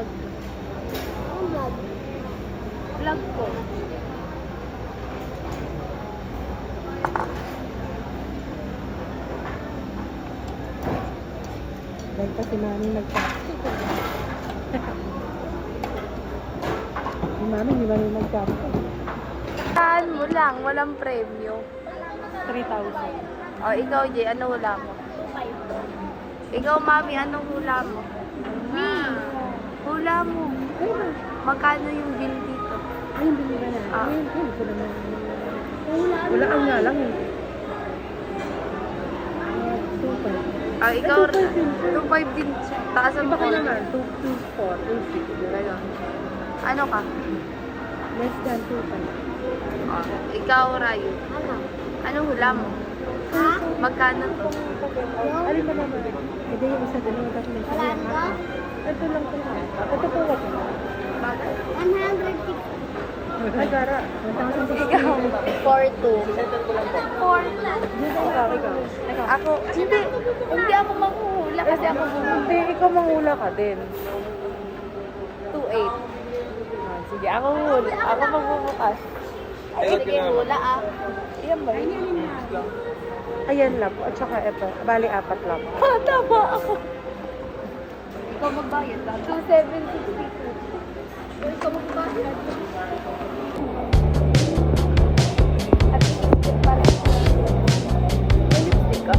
vlog. Ang vlog. Vlog ko. Dahil pa si Mami nag-chat. Si Mami, di ba rin nag-chat? Saan mo lang, walang premyo. 3,000. O, ikaw, Jay, ano hula mo? Ikaw, Mami, anong hula mo? Hula mo. Magkano yung bill dito? Ay, hindi mo ba na? Ah. Ay, hindi ko naman. Wala ang nga lang eh. 2,500. Ah, ikaw, 2.5 din. Taas ang Iba ka call. naman, 2,400, 2,600. Ganon. Ano ka? Less than 2,500. Oh, ikaw, Rayo. Ano? Anong hula mo? Ha? Magkano to? Alin ba naman? Hindi yung isa dalawa tapos may Wala isa. ka? Ito lang ito lang. Ito po wala. Bakit? 160. Ay, gara. 1,000. Ikaw, 4.2. Ikaw. Ako, hindi ako manghuhula kasi ako Hindi, ikaw manghula ka din. 2.8. Sige, ako magbubukas. Ay, sige, hula ah. Iyan ba? Ayan lang po. At saka ito. Bali, 4 lang. Tama ako. Ikaw magbayad ba? 2,762. Ikaw magbayad. At lipstick pa rin. May lipstick ka?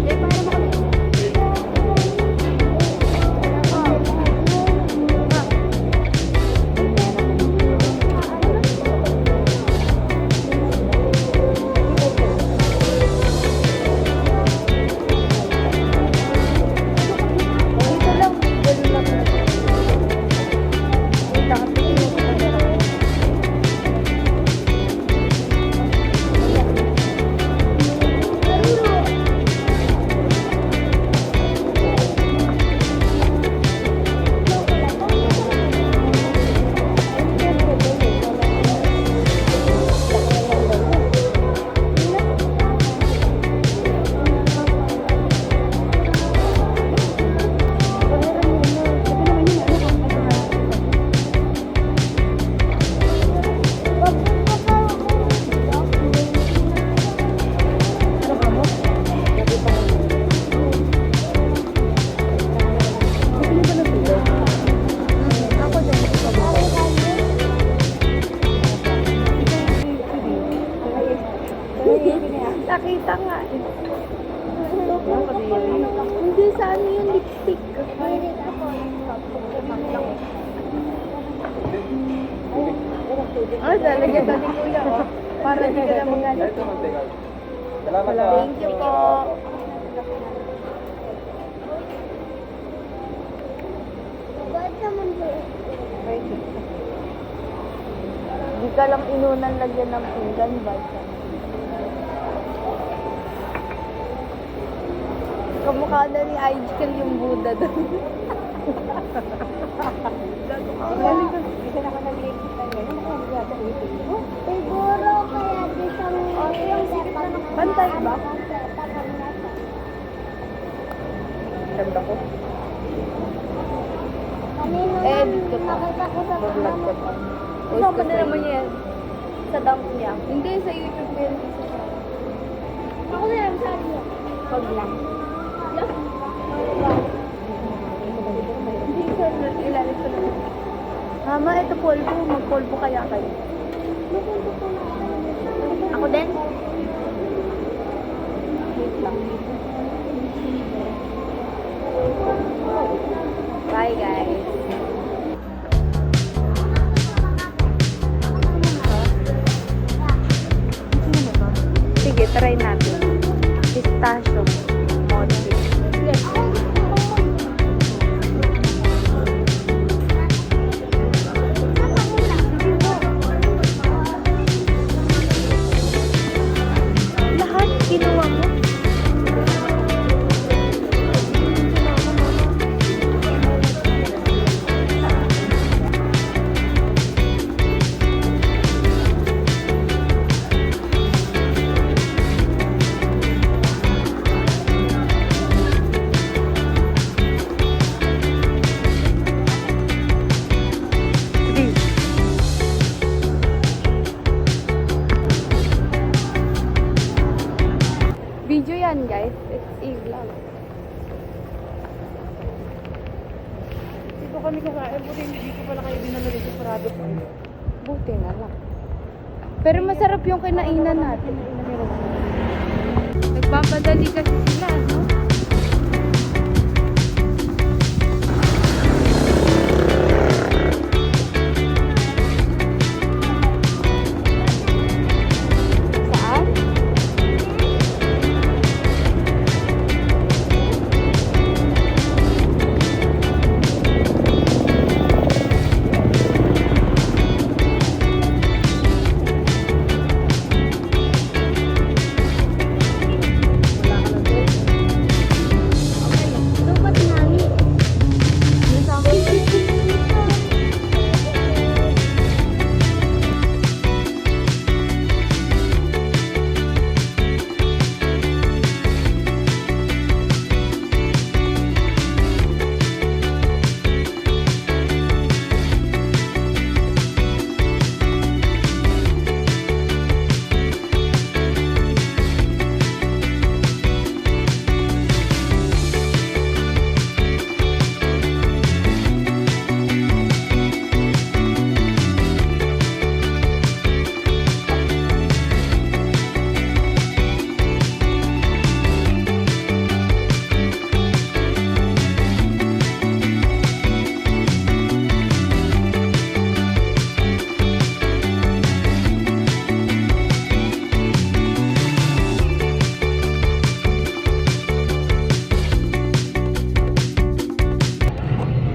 Eh, para makalipstick. Dito lang, dito lang. Wait lang, tingin ko na meron. Ako din. Nakita nga eh. Hindi, saan yung lipstick? Ah, lalagyan ka ni Kuya, oh. Para di ka na magalit. Thank you po. Ba't naman ba? Di ka lang inunan lagyan ng pinggan, ba? Kamukha na ni Aijkel yung Buddha doon. Siguro kaya di siyang Bantay ba? Ganda ko. Kanina Eh, lang dito pa. nakita ko sa Vlog ka pa. Isama na naman yan. Sa dump niya. Hindi, sa YouTube ko yan. Ako na lang saan niya. Pag lang. Hindi ko ilalit ko naman. Mama, ito polvo. Magpolvo kaya kayo. Napunta ko na. Ako din. Wait lang. Bye, guys. Sige, try natin. Pistachio. Mochi. Lahat kinuha mo? Dito kami kakain. Buti hindi ko pala kayo dinala dito sa Sarado po. Buti na lang. Pero masarap yung kinainan natin. Nagpapadali kasi sila, no? Saan? Lupat namin.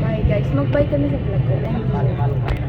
Okay guys, mag-bye kami sa vlog ko.